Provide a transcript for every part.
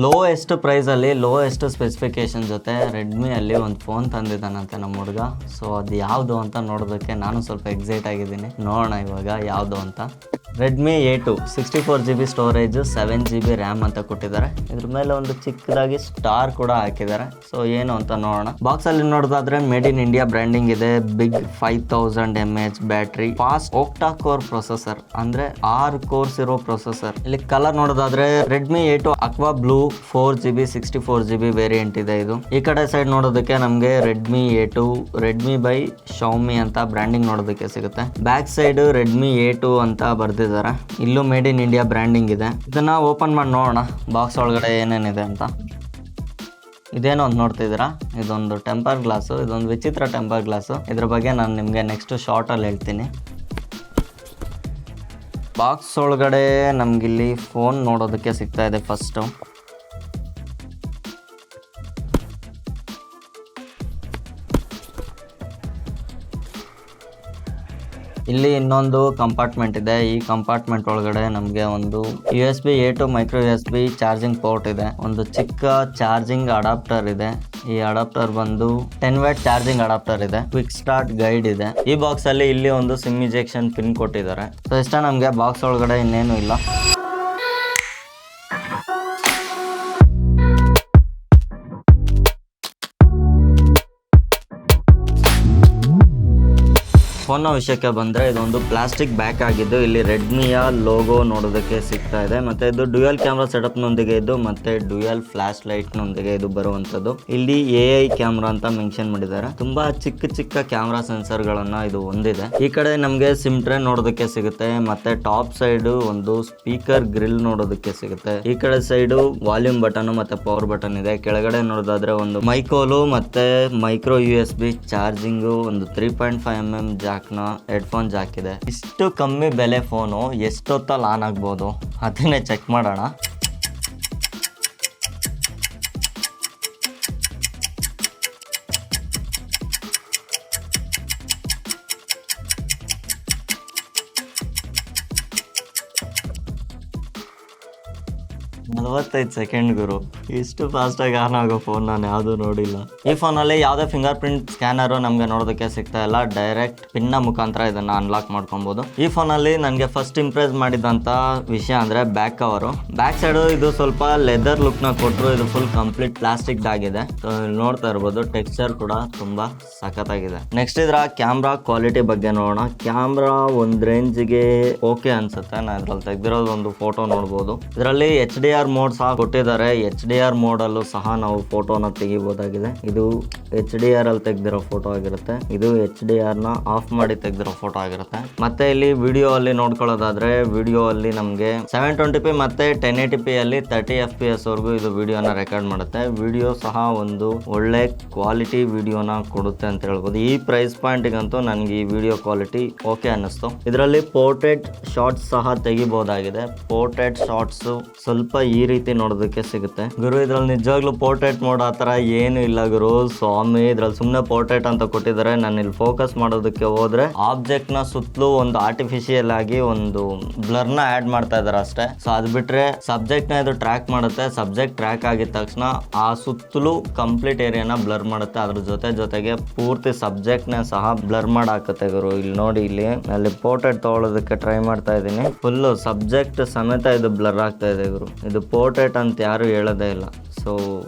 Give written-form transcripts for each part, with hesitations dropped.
Lowest ಪ್ರೈಸಲ್ಲಿ lowest specification ಜೊತೆ ರೆಡ್ಮಿಯಲ್ಲಿ ಒಂದು ಫೋನ್ ತಂದಿದ್ದಾನಂತೆ ನಮ್ಮ ಹುಡುಗ. ಸೊ ಅದು ಯಾವುದು ಅಂತ ನೋಡೋದಕ್ಕೆ ನಾನು ಸ್ವಲ್ಪ ಎಕ್ಸೈಟ್ ಆಗಿದ್ದೀನಿ. ನೋಡೋಣ ಇವಾಗ ಯಾವುದು ಅಂತ. Redmi A2 64GB storage 7GB RAM ಅಂತ ಕೊಟ್ಟಿದ್ದಾರೆ. ಇದ್ರ ಮೇಲೆ ಒಂದು ಚಿಕ್ಕದಾಗಿ ಸ್ಟಾರ್ ಕೂಡ ಹಾಕಿದ್ದಾರೆ. ಸೊ ಏನು ಅಂತ ನೋಡೋಣ. ಬಾಕ್ಸಲ್ಲಿ ನೋಡೋದಾದ್ರೆ ಮೇಡ್ ಇನ್ ಇಂಡಿಯಾ ಬ್ರ್ಯಾಂಡಿಂಗ್ ಇದೆ. Big 5000 mAh battery, fast octa core processor, ಅಂದ್ರೆ 6 ಕೋರ್ಸ್ ಇರೋ ಪ್ರೊಸೆಸರ್. ಇಲ್ಲಿ ಕಲರ್ ನೋಡೋದಾದ್ರೆ Redmi A2 aqua blue 4GB 64GB variant ಇದೆ ಇದು. ಈ ಕಡೆ ಸೈಡ್ ನೋಡೋದಕ್ಕೆ ನಮಗೆ Redmi A2 Redmi by Xiaomi ಅಂತ ಬ್ರ್ಯಾಂಡಿಂಗ್ ನೋಡೋದಕ್ಕೆ ಸಿಗುತ್ತೆ. ಬ್ಯಾಕ್ ಸೈಡ್ ರೆಡ್ಮಿ A2 ಅಂತ ಬರ್ದಿದ್ದಾರೆ. ಇಲ್ಲೂ ಮೇಡ್ ಇನ್ ಇಂಡಿಯಾ ಬ್ರ್ಯಾಂಡಿಂಗ್ ಇದೆ. ಇದನ್ನ ಓಪನ್ ಮಾಡಿ ನೋಡೋಣ ಬಾಕ್ಸ್ ಒಳಗಡೆ ಏನೇನಿದೆ ಅಂತ. ಇದೇನೋ ಒಂದು ನೋಡ್ತಿದ್ದೀರಾ, ಇದೊಂದು ಟೆಂಪರ್ ಗ್ಲಾಸು. ಇದೊಂದು ವಿಚಿತ್ರ ಟೆಂಪರ್ ಗ್ಲಾಸು. ಇದ್ರ ಬಗ್ಗೆ ನಾನು ನಿಮಗೆ ನೆಕ್ಸ್ಟ್ ಶಾರ್ಟಲ್ಲಿ ಹೇಳ್ತೀನಿ. ಬಾಕ್ಸ್ ಒಳಗಡೆ ನಮಗಿಲ್ಲಿ ಫೋನ್ ನೋಡೋದಕ್ಕೆ ಸಿಗ್ತಾ ಇದೆ. ಫಸ್ಟು ಇಲ್ಲಿ ಇನ್ನೊಂದು ಕಂಪಾರ್ಟ್ಮೆಂಟ್ ಇದೆ. ಈ ಕಂಪಾರ್ಟ್ಮೆಂಟ್ ಒಳಗಡೆ ನಮಗೆ ಒಂದು USB A2 micro USB charging port ಇದೆ. ಒಂದು ಚಿಕ್ಕ ಚಾರ್ಜಿಂಗ್ ಅಡಾಪ್ಟರ್ ಇದೆ. ಈ ಅಡಾಪ್ಟರ್ ಬಂದು 10W ಚಾರ್ಜಿಂಗ್ ಅಡಾಪ್ಟರ್ ಇದೆ. ಕ್ವಿಕ್ ಸ್ಟಾರ್ಟ್ ಗೈಡ್ ಇದೆ. ಈ ಬಾಕ್ಸ್ ಅಲ್ಲಿ ಇಲ್ಲಿ ಒಂದು ಸಿಮ್ ಇಂಜೆಕ್ಷನ್ ಪಿನ್ ಕೊಟ್ಟಿದ್ದಾರೆ. ಸೊ ಇಷ್ಟ ನಮಗೆ ಬಾಕ್ಸ್ ಒಳಗಡೆ ಇನ್ನೇನು ಇಲ್ಲ. ಫೋನ್ನ ವಿಷಯಕ್ಕೆ ಬಂದರೆ ಇದೊಂದು ಪ್ಲಾಸ್ಟಿಕ್ ಬ್ಯಾಗ್ ಆಗಿದ್ದು ಇಲ್ಲಿ ರೆಡ್ಮಿಯ ಲೋಗೋ ನೋಡೋದಕ್ಕೆ ಸಿಗ್ತಾ ಇದೆ. ಮತ್ತೆ ಇದು ಡ್ಯೂಯಲ್ ಕ್ಯಾಮ್ರಾ ಸೆಟಪ್ ನೊಂದಿಗೆ ಇದು ಮತ್ತೆ ಡ್ಯೂಯಲ್ ಫ್ಲಾಶ್ ಲೈಟ್ ನೊಂದಿಗೆ ಇದು ಬರುವಂತದ್ದು. ಇಲ್ಲಿ AI ಕ್ಯಾಮ್ರಾ ಅಂತ ಮೆನ್ಷನ್ ಮಾಡಿದ್ದಾರೆ. ತುಂಬಾ ಚಿಕ್ಕ ಚಿಕ್ಕ ಕ್ಯಾಮ್ರಾ ಸೆನ್ಸರ್ ಗಳನ್ನ ಇದು ಹೊಂದಿದೆ. ಈ ಕಡೆ ನಮಗೆ ಸಿಮ್ ಟ್ರೇ ನೋಡೋದಕ್ಕೆ ಸಿಗುತ್ತೆ. ಮತ್ತೆ ಟಾಪ್ ಸೈಡ್ ಒಂದು ಸ್ಪೀಕರ್ ಗ್ರಿಲ್ ನೋಡೋದಕ್ಕೆ ಸಿಗುತ್ತೆ. ಈ ಕಡೆ ಸೈಡ್ ವಾಲ್ಯೂಮ್ ಬಟನ್ ಮತ್ತೆ ಪವರ್ ಬಟನ್ ಇದೆ. ಕೆಳಗಡೆ ನೋಡೋದಾದ್ರೆ ಒಂದು ಮೈಕೋಲು ಮತ್ತೆ ಮೈಕ್ರೋ USB ಚಾರ್ಜಿಂಗ್, ಒಂದು 3.5mm ಜಾಕ್ ನ ಹೆಡ್ಫೋನ್ ಜಾಕ್ ಇದೆ. ಇಷ್ಟು ಕಮ್ಮಿ ಬೆಲೆ ಫೋನು ಎಷ್ಟೊತ್ತಲ್ಲಿ ಆನ್ ಆಗ್ಬೋದು ಅದನ್ನೇ ಚೆಕ್ ಮಾಡೋಣ. ಸೆಕೆಂಡ್ ಗುರು, ಇಷ್ಟು ಫಾಸ್ಟ್ ಆಗಿ ಆನ್ ಆಗೋ ಫೋನ್ ನಾನು ಯಾವುದು ನೋಡಿಲ್ಲ. ಈ ಫೋನಲ್ಲಿ ಯಾವುದೇ ಫಿಂಗರ್ ಪ್ರಿಂಟ್ ಸ್ಕ್ಯಾನರ್ ನಮಗೆ ನೋಡೋದಕ್ಕೆ ಸಿಗ್ತಾ ಇಲ್ಲ. ಡೈರೆಕ್ಟ್ ಪಿನ್ ನ ಮುಖಾಂತರ ಇದನ್ನ ಅನ್ಲಾಕ್ ಮಾಡ್ಕೊಬಹುದು. ಈ ಫೋನಲ್ಲಿ ನನಗೆ ಫಸ್ಟ್ ಇಂಪ್ರೆಸ್ ಮಾಡಿದಂತ ವಿಷಯ ಅಂದ್ರೆ ಬ್ಯಾಕ್ ಕವರ್. ಬ್ಯಾಕ್ ಸೈಡ್ ಇದು ಸ್ವಲ್ಪ ಲೆದರ್ ಲುಕ್ ನ ಕೊಟ್ಟರು. ಇದು ಫುಲ್ ಕಂಪ್ಲೀಟ್ ಪ್ಲಾಸ್ಟಿಕ್ ಆಗಿದೆ. ನೋಡ್ತಾ ಇರ್ಬೋದು, ಟೆಕ್ಸ್ಚರ್ ಕೂಡ ತುಂಬಾ ಸಖತ್ತಾಗಿದೆ. ನೆಕ್ಸ್ಟ್ ಇದ್ರ ಕ್ಯಾಮ್ರಾ ಕ್ವಾಲಿಟಿ ಬಗ್ಗೆ ನೋಡೋಣ. ಕ್ಯಾಮ್ರಾ ಒಂದ್ ರೇಂಜ್ಗೆ ಓಕೆ ಅನ್ಸುತ್ತೆ. ನಾನು ಇದ್ರಲ್ಲಿ ತೆಗೆದಿರೋದು ಒಂದು ಫೋಟೋ ನೋಡ್ಬೋದು. ಇದರಲ್ಲಿ HDR ಮೋಡ್ ಸಹ ಕೊಟ್ಟಿದ್ದಾರೆ. HDR ಮೋಡ್ ಅಲ್ಲೂ ಸಹ ನಾವು ಫೋಟೋನ ತೆಗಿಬಹುದಾಗಿದೆ. ಇದು HDR ಅಲ್ಲಿ ತೆಗೆದಿರೋ ಫೋಟೋ ಆಗಿರುತ್ತೆ. ಇದು HDR ನ ಆಫ್ ಮಾಡಿ ತೆಗೆದಿರೋ ಫೋಟೋ ಆಗಿರುತ್ತೆ. ಮತ್ತೆ ಇಲ್ಲಿ ವಿಡಿಯೋ ಅಲ್ಲಿ ನೋಡ್ಕೊಳ್ಳೋದಾದ್ರೆ ವಿಡಿಯೋ ಅಲ್ಲಿ ನಮಗೆ 720p ಮತ್ತೆ 1080p ಅಲ್ಲಿ 30 FPS ವರೆಗೂ ಇದು ವಿಡಿಯೋನ ರೆಕಾರ್ಡ್ ಮಾಡುತ್ತೆ. ವಿಡಿಯೋ ಸಹ ಒಂದು ಒಳ್ಳೆ ಕ್ವಾಲಿಟಿ ವಿಡಿಯೋನ ಕೊಡುತ್ತೆ ಅಂತ ಹೇಳ್ಬೋದು. ಈ ಪ್ರೈಸ್ ಪಾಯಿಂಟ್ಗಂತೂ ನನಗೆ ಈ ವಿಡಿಯೋ ಕ್ವಾಲಿಟಿ ಓಕೆ ಅನ್ನಿಸ್ತು. ಇದರಲ್ಲಿ ಪೋರ್ಟ್ರೇಟ್ ಶಾರ್ಟ್ಸ್ ಸಹ ತೆಗಿಬಹುದಾಗಿದೆ. ಪೋರ್ಟ್ರೇಟ್ ಶಾರ್ಟ್ಸ್ ಸ್ವಲ್ಪ ಈ ರೀತಿ ನೋಡೋದಕ್ಕೆ ಸಿಗುತ್ತೆ. ಗುರು ಇದ್ರಲ್ಲಿ ನಿಜವಾಗ್ಲೂ ಪೋರ್ಟ್ರೇಟ್ ಮೋಡ್ ಆತರ ಏನು ಇಲ್ಲ ಗುರು. ಸ್ವಾಮಿ, ಇದ್ರಲ್ಲಿ ಸುಮ್ಮನೆ ಪೋರ್ಟ್ರೇಟ್ ಅಂತ ಕೊಟ್ಟಿದ್ದಾರೆ. ನಾನು ಇಲ್ಲಿ ಫೋಕಸ್ ಮಾಡೋದಕ್ಕೆ ಹೋದ್ರೆ ಆಬ್ಜೆಕ್ಟ್ ನ ಸುತ್ತಲೂ ಒಂದು ಆರ್ಟಿಫಿಷಿಯಲ್ ಆಗಿ ಒಂದು ಬ್ಲರ್ ನ ಆಡ್ ಮಾಡ್ತಾ ಇದಾರೆ ಅಷ್ಟೇ. ಸೊ ಅದ್ ಬಿಟ್ರೆ ಸಬ್ಜೆಕ್ಟ್ ನ ಇದು ಟ್ರ್ಯಾಕ್ ಮಾಡುತ್ತೆ. ಸಬ್ಜೆಕ್ಟ್ ಟ್ರ್ಯಾಕ್ ಆಗಿದ ತಕ್ಷಣ ಆ ಸುತ್ತಲೂ ಕಂಪ್ಲೀಟ್ ಏರಿಯಾನ ಬ್ಲರ್ ಮಾಡುತ್ತೆ. ಅದ್ರ ಜೊತೆಗೆ ಪೂರ್ತಿ ಸಬ್ಜೆಕ್ಟ್ ನ ಸಹ ಬ್ಲರ್ ಮಾಡಿ ಹಾಕುತ್ತೆ ಗುರು. ಇಲ್ಲಿ ನೋಡಿ, ಇಲ್ಲಿ ಅಲ್ಲಿ ಪೋರ್ಟ್ರೇಟ್ ತಗೊಳ್ಳೋದಕ್ಕೆ ಟ್ರೈ ಮಾಡ್ತಾ ಇದ್ದೀನಿ. ಫುಲ್ ಸಬ್ಜೆಕ್ಟ್ ಸಮೇತ ಇದು ಬ್ಲರ್ ಆಗ್ತಾ ಇದೆ ಗುರು. ಇದು ಪೋರ್ಟ್ರೇಟ್ ಅಂತ ಯಾರು ಹೇಳೋದೇ ಇಲ್ಲ. ಸೊ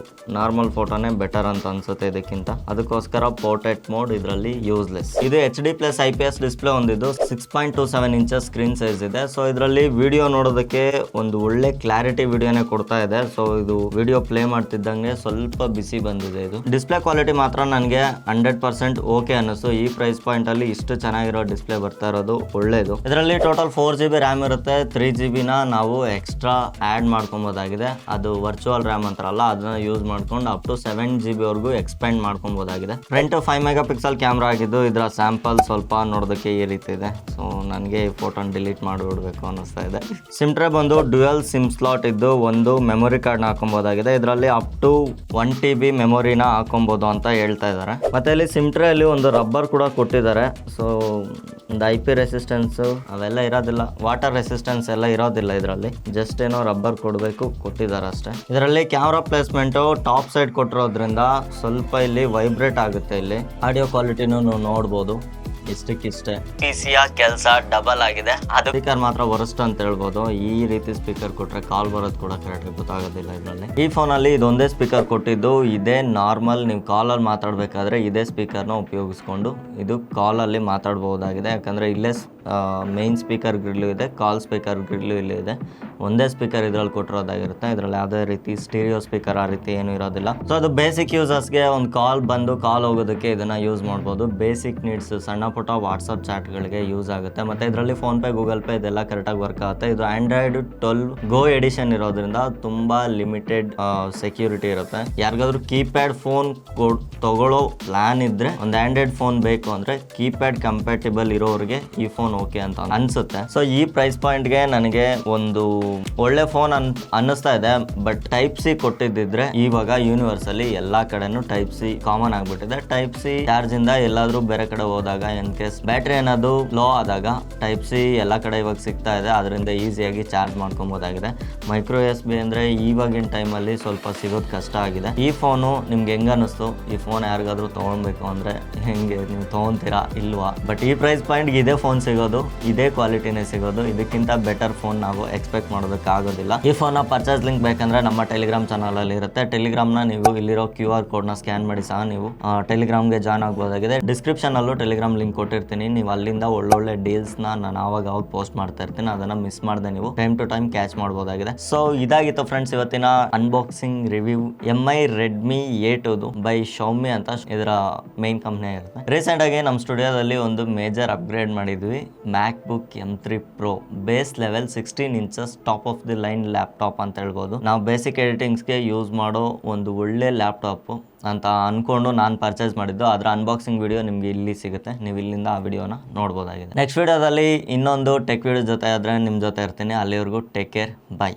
ನಾರ್ಮಲ್ ಫೋಟೋನೇ ಬೆಟರ್ ಅಂತ ಅನ್ಸುತ್ತೆ ಇದಕ್ಕಿಂತ. ಅದಕ್ಕೋಸ್ಕರ ಪೋರ್ಟ್ರೇಟ್ ಮೋಡ್ ಇದರಲ್ಲಿ ಯೂಸ್ಲೆಸ್. ಇದು HD+ IPS ಡಿಸ್ಪ್ಲೇ ಹೊಂದಿದ್ದು 6.27 ಇಂಚಸ್ ಸ್ಕ್ರೀನ್ ಸೈಜ್ ಇದೆ. ಸೊ ಇದರಲ್ಲಿ ವಿಡಿಯೋ ನೋಡೋದಕ್ಕೆ ಒಂದು ಒಳ್ಳೆ ಕ್ಲಾರಿಟಿ ವಿಡಿಯೋನೇ ಕೊಡ್ತಾ ಇದೆ. ಸೊ ಇದು ವಿಡಿಯೋ ಪ್ಲೇ ಮಾಡ್ತಿದ್ದಂಗೆ ಸ್ವಲ್ಪ ಬಿಸಿ ಬಂದಿದೆ. ಇದು ಡಿಸ್ಪ್ಲೇ ಕ್ವಾಲಿಟಿ ಮಾತ್ರ ನನಗೆ 100% ಓಕೆ ಅನ್ನಿಸ್ತು. ಈ ಪ್ರೈಸ್ ಪಾಯಿಂಟ್ ಅಲ್ಲಿ ಇಷ್ಟು ಚೆನ್ನಾಗಿರೋ ಡಿಸ್ಪ್ಲೇ ಬರ್ತಾ ಇರೋದು ಒಳ್ಳೇದು. ಇದರಲ್ಲಿ ಟೋಟಲ್ 4GB ರ್ಯಾಮ್ ಇರುತ್ತೆ. 3GB ನಾವು ಎಕ್ಸ್ಟ್ರಾ ಆಡ್ ಮಾಡ್ಕೊಬೋದಾಗಿದೆ. ಅದು ವರ್ಚುವಲ್ ರ್ಯಾಮ್ ಅಂತಾರಲ್ಲ, ಅದನ್ನ ಯೂಸ್ ಮಾಡ್ಕೊಂಡು ಅಪ್ ಟು 7GB ವರೆಗೂ ಎಕ್ಸ್ಪೆಂಡ್ ಮಾಡ್ಕೊಬೋದಾಗಿದೆ. ಫ್ರಂಟ್ 5 ಮೆಗಾ ಪಿಕ್ಸೆಲ್ ಕ್ಯಾಮ್ರಾ ಆಗಿದ್ದು ಇದರ ಸ್ಯಾಂಪಲ್ ಸ್ವಲ್ಪ ನೋಡೋದಕ್ಕೆ ಈ ರೀತಿ ಇದೆ. ಸೊ ನನಗೆ ಈ ಫೋಟೋನ ಡಿಲೀಟ್ ಮಾಡಿಬಿಡ್ಬೇಕು ಅನ್ನಿಸ್ತಾ ಇದೆ. ಸಿಮ್ ಟ್ರೇ ಬಂದು ಡ್ಯುಯಲ್ ಸಿಮ್ ಸ್ಲಾಟ್ ಇದ್ದು ಒಂದು ಮೆಮೊರಿ ಕಾರ್ಡ್ನ ಹಾಕೊಬೋದಾಗಿದೆ. ಇದರಲ್ಲಿ ಅಪ್ ಟು 1TB ಮೆಮೊರಿನ ಹಾಕೊಬೋದು ಅಂತ ಹೇಳ್ತಾ ಇದ್ದಾರೆ. ಮತ್ತೆ ಇಲ್ಲಿ ಸಿಮ್ ಟ್ರೇ ಅಲ್ಲಿ ಒಂದು ರಬ್ಬರ್ ಕೂಡ ಕೊಟ್ಟಿದ್ದಾರೆ. ಸೊ ಒಂದು IP ರೆಸಿಸ್ಟೆನ್ಸ್ ಅವೆಲ್ಲ ಇರೋದಿಲ್ಲ, ವಾಟರ್ ರೆಸಿಸ್ಟೆನ್ಸ್ ಎಲ್ಲ ಇರೋದಿಲ್ಲ ಇದರಲ್ಲಿ. ಜಸ್ಟ್ ಏನೋ ರಬ್ಬರ್ ಕೊಟ್ಟಿದ್ದಾರೆ ಅಷ್ಟೇ. ಇದರಲ್ಲಿ ಕ್ಯಾಮ್ರಾ ಪ್ಲೇಸ್ಮೆಂಟು ಟಾಪ್ ಸೈಡ್ ಕೊಟ್ಟಿರೋದ್ರಿಂದ ಸ್ವಲ್ಪ ಇಲ್ಲಿ ವೈಬ್ರೇಟ್ ಆಗುತ್ತೆ. ಇಲ್ಲಿ ಆಡಿಯೋ ಕ್ವಾಲಿಟಿನೂ ನೋಡ್ಬೋದು. ಇಷ್ಟಕ್ಕಿಷ್ಟೇ PCಯ ಕೆಲಸ ಡಬಲ್ ಆಗಿದೆ. ಅದು ಸ್ಪೀಕರ್ ಮಾತ್ರ ವರ್ಸ್ಟ್ ಅಂತ ಹೇಳ್ಬೋದು. ಈ ರೀತಿ ಸ್ಪೀಕರ್ ಕೊಟ್ರೆ ಕಾಲ್ ಬರೋದು ಕೂಡ ಕರೆಕ್ಟಾಗಿ ಗೊತ್ತಾಗೋದಿಲ್ಲ ಇದರಲ್ಲಿ. ಈ ಫೋನಲ್ಲಿ ಇದೊಂದೇ ಸ್ಪೀಕರ್ ಕೊಟ್ಟಿದ್ದು. ಇದೇ ನಾರ್ಮಲ್ ನೀವು ಕಾಲಲ್ಲಿ ಮಾತಾಡಬೇಕಾದ್ರೆ ಇದೇ ಸ್ಪೀಕರ್ನ ಉಪಯೋಗಿಸ್ಕೊಂಡು ಇದು ಕಾಲಲ್ಲಿ ಮಾತಾಡ್ಬೋದಾಗಿದೆ. ಯಾಕಂದರೆ ಇಲ್ಲೇ ಮೇನ್ ಸ್ಪೀಕರ್ ಗ್ರಿಲ್ಲು ಇದೆ, ಕಾಲ್ ಸ್ಪೀಕರ್ ಗ್ರಿಲ್ಲು ಇಲ್ಲೇ ಇದೆ. ಒಂದೇ ಸ್ಪೀಕರ್ ಇದರಲ್ಲಿ ಕೊಟ್ಟಿರೋದಾಗಿರುತ್ತೆ. ಇದರಲ್ಲಿ ಯಾವುದೇ ರೀತಿ ಸ್ಟೀರಿಯೋ ಸ್ಪೀಕರ್ ಆ ರೀತಿ ಏನೂ ಇರೋದಿಲ್ಲ. ಸೊ ಅದು ಬೇಸಿಕ್ ಯೂಸರ್ಸ್ಗೆ ಒಂದು ಕಾಲ್ ಹೋಗೋದಕ್ಕೆ ಇದನ್ನು ಯೂಸ್ ಮಾಡ್ಬೋದು. ಬೇಸಿಕ್ ನೀಡ್ಸ್ ಸಣ್ಣ ಪುಟ್ಟ ವಾಟ್ಸಪ್ ಚಾಟ್ಗಳಿಗೆ ಯೂಸ್ ಆಗುತ್ತೆ. ಮತ್ತು ಇದರಲ್ಲಿ ಫೋನ್ಪೇ, ಗೂಗಲ್ ಪೇ ಇದೆಲ್ಲ ಕರೆಕ್ಟಾಗಿ ವರ್ಕ್ ಆಗುತ್ತೆ. ಇದು ಆಂಡ್ರಾಯ್ಡ್ 12 ಗೋ ಎಡಿಷನ್ ಇರೋದ್ರಿಂದ ತುಂಬ ಲಿಮಿಟೆಡ್ ಸೆಕ್ಯೂರಿಟಿ ಇರುತ್ತೆ. ಯಾರಿಗಾದ್ರೂ ಕೀಪ್ಯಾಡ್ ಫೋನ್ ತಗೊಳ್ಳೋ ಪ್ಲಾನ್ ಇದ್ದರೆ, ಒಂದು ಆಂಡ್ರಾಯ್ಡ್ ಫೋನ್ ಬೇಕು ಅಂದರೆ ಕೀಪ್ಯಾಡ್ ಕಂಪ್ಯಾಟಿಬಲ್ ಇರೋರಿಗೆ ಈ ಫೋನ್ ಓಕೆ ಅಂತ ಅನ್ಸುತ್ತೆ. ಸೊ ಈ ಪ್ರೈಸ್ ಪಾಯಿಂಟ್ಗೆ ನನಗೆ ಒಂದು ಒಳ್ಳೆ ಫೋನ್ ಅನ್ನಿಸ್ತಾ ಇದೆ. ಬಟ್ ಟೈಪ್ ಸಿ ಕೊಟ್ಟಿದ್ದಿದ್ರೆ ಇವಾಗ ಯೂನಿವರ್ಸ್ ಅಲ್ಲಿ ಎಲ್ಲಾ ಕಡೆನೂ ಟೈಪ್ ಸಿ ಕಾಮನ್ ಆಗ್ಬಿಟ್ಟಿದೆ. ಟೈಪ್ ಸಿ ಚಾರ್ಜ್ ಇಂದ ಎಲ್ಲಾದ್ರೂ ಬೇರೆ ಕಡೆ ಹೋದಾಗ ಇನ್ ಕೇಸ್ ಬ್ಯಾಟ್ರಿ ಏನಾದ್ರು ಲೋ ಆದಾಗ ಟೈಪ್ ಸಿ ಎಲ್ಲಾ ಕಡೆ ಇವಾಗ ಸಿಗ್ತಾ ಇದೆ. ಅದರಿಂದ ಈಸಿಯಾಗಿ ಚಾರ್ಜ್ ಮಾಡ್ಕೊಬೋದಾಗಿದೆ. ಮೈಕ್ರೋ USB ಅಂದ್ರೆ ಇವಾಗಿನ ಟೈಮಲ್ಲಿ ಸ್ವಲ್ಪ ಸಿಗೋದು ಕಷ್ಟ ಆಗಿದೆ. ಈ ಫೋನು ನಿಮ್ಗೆ ಹೆಂಗ ಅನಿಸ್ತು? ಈ ಫೋನ್ ಯಾರಿಗಾದ್ರೂ ತಗೊಳ್ಬೇಕು ಅಂದ್ರೆ ಹೆಂಗೆ, ನೀವು ತಗೊಂತೀರಾ ಇಲ್ವಾ? ಬಟ್ ಈ ಪ್ರೈಸ್ ಪಾಯಿಂಟ್ಗೆ ಇದೇ ಫೋನ್ ಸಿಗೋದು, ಇದೇ ಕ್ವಾಲಿಟಿನೇ ಸಿಗೋದು. ಇದಕ್ಕಿಂತ ಬೆಟರ್ ಫೋನ್ ನಾವು ಎಕ್ಸ್ಪೆಕ್ಟ್ ಮಾಡೋದಕ್ಕಾಗೋದಿಲ್ಲ. ಈ ಫೋನ್ನ ಪರ್ಚೇಸ್ ಲಿಂಕ್ ಬೇಕಂದ್ರೆ ನಮ್ಮ ಟೆಲಿಗ್ರಾಮ್ ಚಾನಲ್ ಅಲ್ಲಿ ಇರುತ್ತೆ. ಟೆಲಿಗ್ರಾಮ್ನ ನೀವು ಇಲ್ಲಿರೋ QR ಕೋಡ್ನ ಸ್ಕ್ಯಾನ್ ಮಾಡಿ ಸಹ ನೀವು ಟೆಲಿಗ್ರಾಮ್ಗೆ ಜಾಯ್ನ್ ಆಗ್ಬೋದಾಗಿದೆ. ಡಿಸ್ಕ್ರಿಪ್ಷನ್ ಅಲ್ಲೂ ಟೆಲಿಗ್ರಾಮ್ ಲಿಂಕ್ ಕೊಟ್ಟಿರ್ತೀನಿ. ನೀವು ಅಲ್ಲಿಂದ ಒಳ್ಳೊಳ್ಳೆ ಡೀಲ್ಸ್ನ ನಾನು ಆವಾಗ ಪೋಸ್ಟ್ ಮಾಡ್ತಾ ಇರ್ತೀನಿ. ಅದನ್ನ ಮಿಸ್ ಮಾಡದೆ ನೀವು ಟೈಮ್ ಟು ಟೈಮ್ ಕ್ಯಾಚ್ ಮಾಡ್ಬೋದಾಗಿದೆ. ಸೊ ಇದಾಗಿತ್ತು ಫ್ರೆಂಡ್ಸ್ ಇವತ್ತಿನ unboxing review. MI Redmi A2 by Xiaomi ಅಂತ ಇದರ ಮೇನ್ ಕಂಪ್ನಿ ಆಗಿರುತ್ತೆ. ರೀಸೆಂಟ್ ಆಗಿ ನಮ್ಮ ಸ್ಟುಡಿಯೋದಲ್ಲಿ ಒಂದು ಮೇಜರ್ ಅಪ್ಗ್ರೇಡ್ ಮಾಡಿದ್ವಿ. MacBook M3 Pro base level 16 inches top of the line laptop ಅಂತ ಹೇಳ್ಬೋದು. ನಾವು ಬೇಸಿಕ್ ಎಡಿಟಿಂಗ್ಸ್ಗೆ ಯೂಸ್ ಮಾಡೋ ಒಂದು ಒಳ್ಳೆ ಲ್ಯಾಪ್ಟಾಪ್ ಅಂತ ಅನ್ಕೊಂಡು ನಾನು ಪರ್ಚೇಸ್ ಮಾಡಿದ್ದು. ಅದರ ಅನ್ಬಾಕ್ಸಿಂಗ್ ವಿಡಿಯೋ ನಿಮಗೆ ಇಲ್ಲಿ ಸಿಗುತ್ತೆ. ನೀವು ಇಲ್ಲಿಂದ ಆ ವಿಡಿಯೋನ ನೋಡ್ಬೋದಾಗಿದೆ. ನೆಕ್ಸ್ಟ್ ವಿಡಿಯೋದಲ್ಲಿ ಇನ್ನೊಂದು ಟೆಕ್ ವಿಡಿಯೋ ಜೊತೆ ಆದ್ರೆ ನಿಮ್ಮ ಜೊತೆ ಇರ್ತೀನಿ. ಅಲ್ಲಿವರೆಗೂ ಟೇಕ್ ಕೇರ್, ಬಾಯ್.